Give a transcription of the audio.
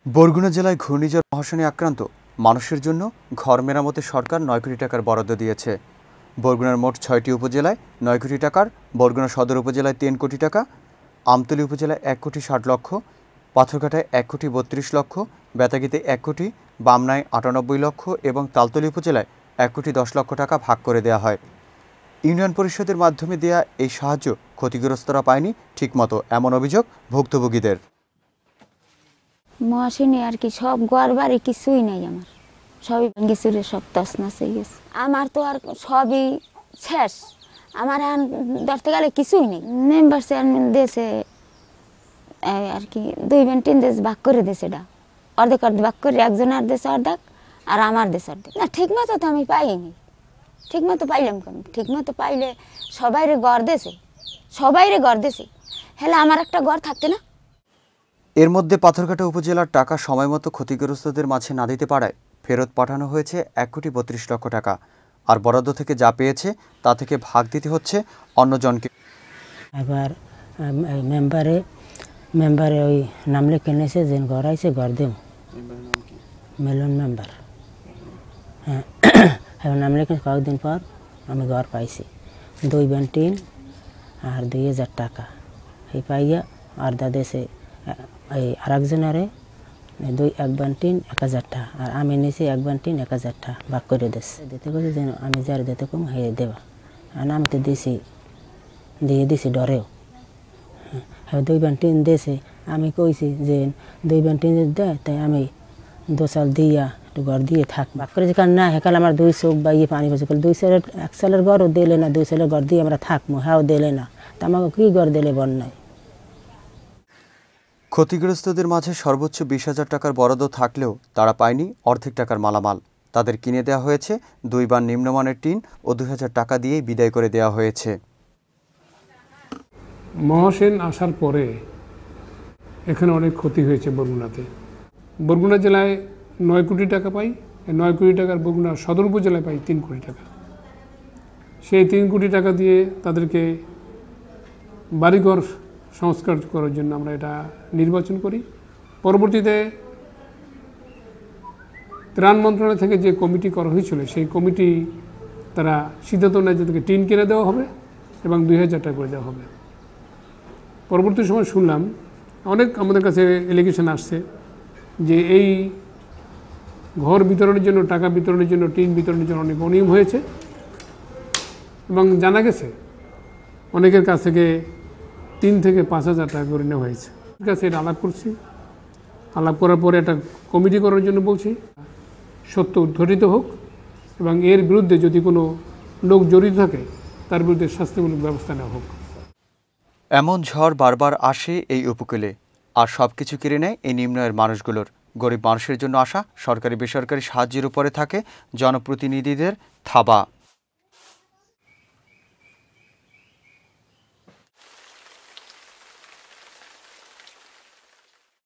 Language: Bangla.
বরগুনা জেলায় ঘূর্ণিঝড় মহাশনি আক্রান্ত মানুষের জন্য ঘর মেরামতে সরকার ৯ কোটি টাকার বরাদ্দ দিয়েছে। বরগুনার মোট ৬টি উপজেলায় ৯ কোটি টাকার, বরগুনা সদর উপজেলায় ৩ কোটি টাকা, আমতলী উপজেলায় ১ কোটি ৬০ লক্ষ, পাথরঘাটায় ১ কোটি ৩২ লক্ষ, বেতাগীতে ১ কোটি, বামনায় ৯৮ লক্ষ এবং তালতলী উপজেলায় ১ কোটি ১০ লক্ষ টাকা ভাগ করে দেওয়া হয়। ইউনিয়ন পরিষদের মাধ্যমে দেয়া এই সাহায্য ক্ষতিগ্রস্তরা পায়নি ঠিকমতো, এমন অভিযোগ ভুক্তভোগীদের। মহাশনি আর কি সব ঘর বাড়ি কিছুই নেই, আমার সবই ভেঙেছিল, সব তছনছ হয়ে গেছে। আমার তো আর সবই শেষ, আমার ধরতে গেলে কিছুই নেই। মেম্বার চেয়ারম্যান দেশে আর কি 2 দেশ ভাগ করে দিয়েছে, এটা অর্ধেক অর্ধেক ভাগ করে, একজনের দেশে অর্ধেক আর আমার দেশ অর্ধেক। না ঠিক মতো তো আমি পাইনি, ঠিক মতো পাইলাম কেন? ঠিক মতো পাইলে সবাইরে ঘর দিয়েছে, সবাইরে ঘর দিয়েছে, হেলে আমার একটা ঘর থাকতে না। এর মধ্যে পাথরঘাটা উপজেলার টাকা সময়মতো ক্ষতিগ্রস্তদের মাঝে না দিতে পারায় ফেরত পাঠানো হয়েছে ১ কোটি ৩২ লক্ষ টাকা, আর বরাদ্দ থেকে যা পেয়েছে তা থেকে ভাগ দিতে হচ্ছে অন্যজনকে। এবার মেম্বারে ওই নাম লিখে নিয়েছে, যে ঘর আইছে ঘর দেব, মেলন মেম্বার। হ্যাঁ, এবার নাম লিখে কয়েকদিন পর আমি ঘর পাইছি, 2 বান্টিন আর 2000 টাকা। এই পাইয়া আর দাদেশে এই আর একজনারে 1 বান্টিন 1000 টাকা, আর আমি নিয়েছি 1 বান্টিন 1000 টাকা ভাগ করে দিতে গেছি, যেন আমি যার দিতে কম হয়ে দেবা। আর আমি তো দিয়ে দিছি ডরেও। হ্যাঁ, 2 বান্টিন দিয়েছে, আমি কইছি যে 2 বান্টিন দেয়, তাই আমি 2 সাল দিয়া একটু ঘর দিয়ে থাক ভাগ করে। যেখানে না হেকাল আমার 2 চোখ বাইয়ে পানি পড়ছে, 2 সালের 1 সালের ঘরও দিলে না, 2 সালের ঘর দিয়ে আমরা থাকবো, হ্যাঁ দিলে না, তা আমাকে কী ঘর দিলে বন্যায়। ক্ষতিগ্রস্তদের মাঝে সর্বোচ্চ 20,000 টাকার বরাদ্দ থাকলেও তারা পায়নি অর্ধেক টাকার মালামাল। তাদের কিনে দেওয়া হয়েছে 2 বার নিম্নমানের টিন ও 2000 টাকা দিয়েই বিদায় করে দেওয়া হয়েছে। মহাসেন আসার পরে এখানে অনেক ক্ষতি হয়েছে বরগুনাতে। বরগুনা জেলায় 9 কোটি টাকা পাই, 9 কোটি টাকার বরগুনা সদর উপজেলায় পাই 3 কোটি টাকা। সেই 3 কোটি টাকা দিয়ে তাদেরকে বাড়িঘর সংস্কার করার জন্য আমরা এটা নির্বাচন করি। পরবর্তীতে ত্রাণ মন্ত্রণালয় থেকে যে কমিটি করা হয়েছিল, সেই কমিটি তারা সিদ্ধান্ত নেয় যে তাদেরকে টিন কিনে দেওয়া হবে এবং 2000 টাকা করে দেওয়া হবে। পরবর্তী সময় শুনলাম অনেক আমাদের কাছে এলিগেশন আসছে যে এই ঘর বিতরণের জন্য, টাকা বিতরণের জন্য, টিন বিতরণের জন্য অনেক অনিয়ম হয়েছে এবং জানা গেছে অনেকের কাছ থেকে 3 থেকে 5,000 টাকা করে নেওয়া হয়েছে। ঠিক আছে, এটা আলাপ করছি, আলাপ করার পরে একটা কমিটি করার জন্য বলছি, সত্য উদ্ঘাটিত হোক এবং এর বিরুদ্ধে যদি কোনো লোক জড়িত থাকে তার বিরুদ্ধে শাস্তিমূলক ব্যবস্থা নেওয়া হোক। এমন ঝড় বারবার আসে এই উপকূলে, আর সবকিছু কেড়ে নেয় এই নিম্ন আয়ের মানুষগুলোর। গরিব মানুষের জন্য আসা সরকারি বেসরকারি সাহায্যের উপরে থাকে জনপ্রতিনিধিদের থাবা।